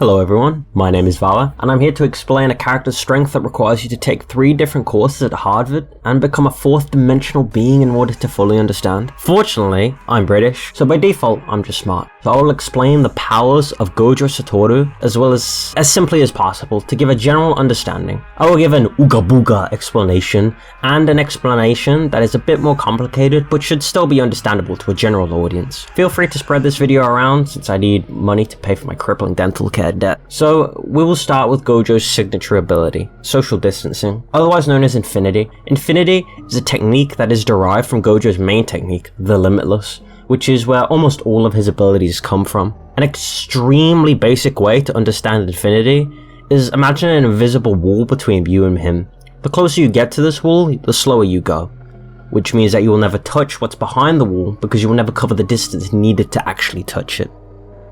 Hello everyone, my name is Vala, and I'm here to explain a character's strength that requires you to take 3 different courses at Harvard and become a 4th dimensional being in order to fully understand. Fortunately, I'm British, so by default, I'm just smart. So I will explain the powers of Gojo Satoru as well as simply as possible to give a general understanding. I will give an ooga booga explanation and an explanation that is a bit more complicated but should still be understandable to a general audience. Feel free to spread this video around since I need money to pay for my crippling dental care debt. So we will start with Gojo's signature ability, social distancing, otherwise known as Infinity. Infinity is a technique that is derived from Gojo's main technique, the Limitless, which is where almost all of his abilities come from. An extremely basic way to understand Infinity is imagine an invisible wall between you and him. The closer you get to this wall, the slower you go, which means that you will never touch what's behind the wall because you will never cover the distance needed to actually touch it,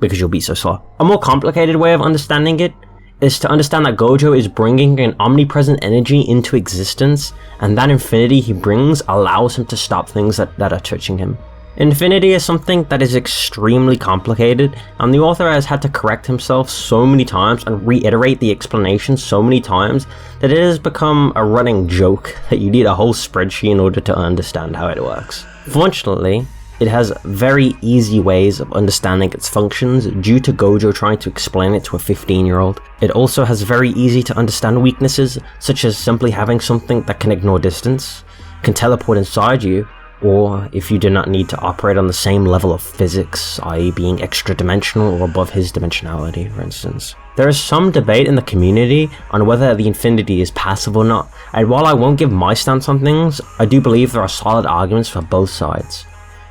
because you'll be so slow. A more complicated way of understanding it is to understand that Gojo is bringing an omnipresent energy into existence, and that infinity he brings allows him to stop things that are touching him. Infinity is something that is extremely complicated, and the author has had to correct himself so many times and reiterate the explanation so many times that it has become a running joke that you need a whole spreadsheet in order to understand how it works. Fortunately, it has very easy ways of understanding its functions due to Gojo trying to explain it to a 15-year-old. It also has very easy to understand weaknesses, such as simply having something that can ignore distance, can teleport inside you, or if you do not need to operate on the same level of physics, i.e. being extra-dimensional or above his dimensionality, for instance. There is some debate in the community on whether the Infinity is passive or not, and while I won't give my stance on things, I do believe there are solid arguments for both sides.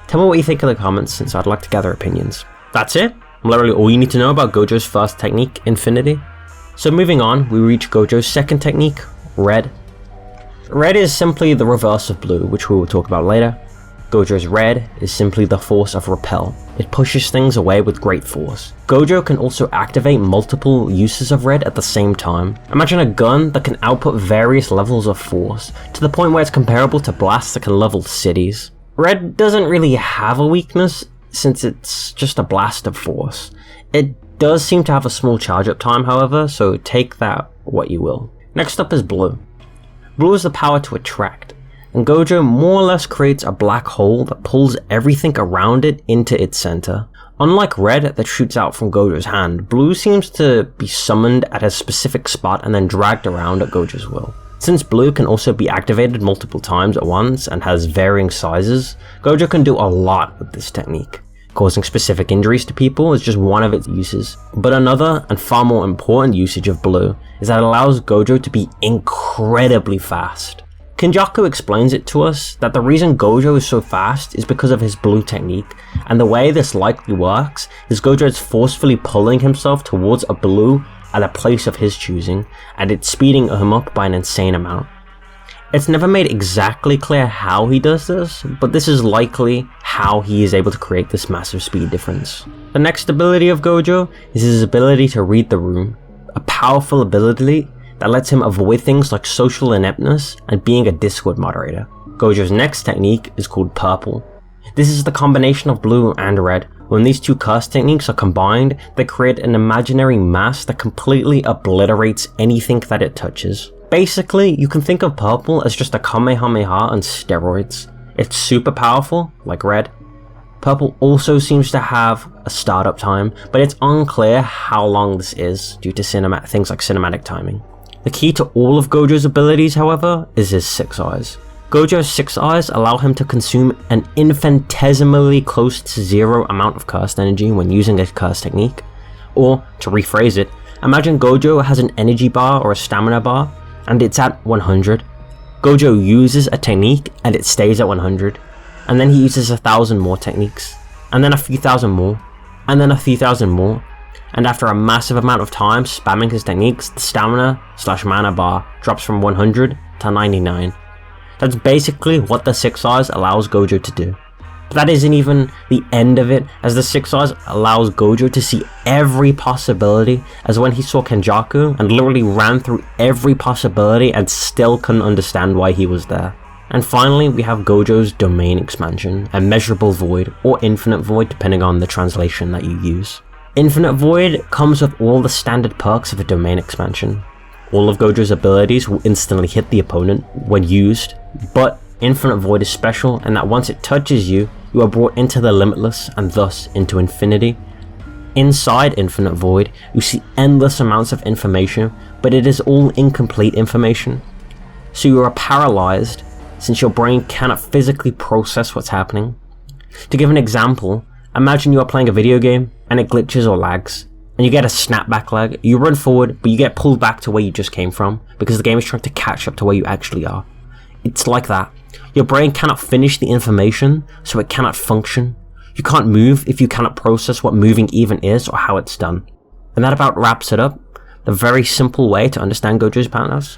Tell me what you think in the comments, since I'd like to gather opinions. That's it, literally all you need to know about Gojo's first technique, Infinity. So moving on, we reach Gojo's second technique, Red. Red is simply the reverse of blue, which we will talk about later. Gojo's red is simply the force of repel. It pushes things away with great force. Gojo can also activate multiple uses of red at the same time. Imagine a gun that can output various levels of force, to the point where it's comparable to blasts that can level cities. Red doesn't really have a weakness, since it's just a blast of force. It does seem to have a small charge up time, however, so take that what you will. Next up is blue. Blue is the power to attract, and Gojo more or less creates a black hole that pulls everything around it into its center. Unlike red that shoots out from Gojo's hand, blue seems to be summoned at a specific spot and then dragged around at Gojo's will. Since blue can also be activated multiple times at once and has varying sizes, Gojo can do a lot with this technique. Causing specific injuries to people is just one of its uses, but another and far more important usage of blue is that it allows Gojo to be incredibly fast. Kenjaku explains it to us that the reason Gojo is so fast is because of his blue technique, and the way this likely works is Gojo is forcefully pulling himself towards a blue at a place of his choosing, and it's speeding him up by an insane amount. It's never made exactly clear how he does this, but this is likely how he is able to create this massive speed difference. The next ability of Gojo is his ability to read the room, a powerful ability that lets him avoid things like social ineptness and being a Discord moderator. Gojo's next technique is called Purple. This is the combination of blue and red. When these two curse techniques are combined, they create an imaginary mass that completely obliterates anything that it touches. Basically, you can think of Purple as just a Kamehameha on steroids. It's super powerful, like red. Purple also seems to have a startup time, but it's unclear how long this is due to things like cinematic timing. The key to all of Gojo's abilities, however, is his 6 eyes. Gojo's 6 eyes allow him to consume an infinitesimally close to 0 amount of cursed energy when using a curse technique. Or, to rephrase it, imagine Gojo has an energy bar or a stamina bar, and it's at 100. Gojo uses a technique and it stays at 100, and then he uses 1,000 more techniques, and then a few thousand more, and then a few thousand more, and after a massive amount of time spamming his techniques, the stamina/mana bar drops from 100 to 99. That's basically what the 6 eyes allows Gojo to do. But that isn't even the end of it, as the 6 eyes allows Gojo to see every possibility, as when he saw Kenjaku and literally ran through every possibility and still couldn't understand why he was there. And finally, we have Gojo's domain expansion, a measurable void or infinite void depending on the translation that you use. Infinite Void comes with all the standard perks of a domain expansion. All of Gojo's abilities will instantly hit the opponent when used, but Infinite Void is special in that once it touches you, you are brought into the limitless and thus into infinity. Inside Infinite Void, you see endless amounts of information, but it is all incomplete information. So you are paralyzed since your brain cannot physically process what's happening. To give an example, imagine you are playing a video game and it glitches or lags, and you get a snapback lag. You run forward, but you get pulled back to where you just came from because the game is trying to catch up to where you actually are. It's like that. Your brain cannot finish the information, so it cannot function. You can't move if you cannot process what moving even is or how it's done. And that about wraps it up. The very simple way to understand Gojo's powers.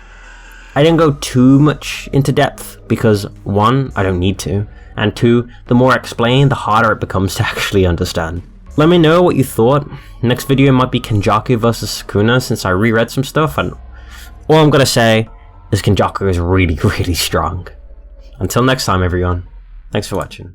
I didn't go too much into depth because 1, I don't need to, and 2, the more I explain, the harder it becomes to actually understand. Let me know what you thought. Next video might be Kenjaku vs Sukuna since I reread some stuff, and all I'm gonna say is Kenjaku is really, really strong. Until next time everyone, thanks for watching.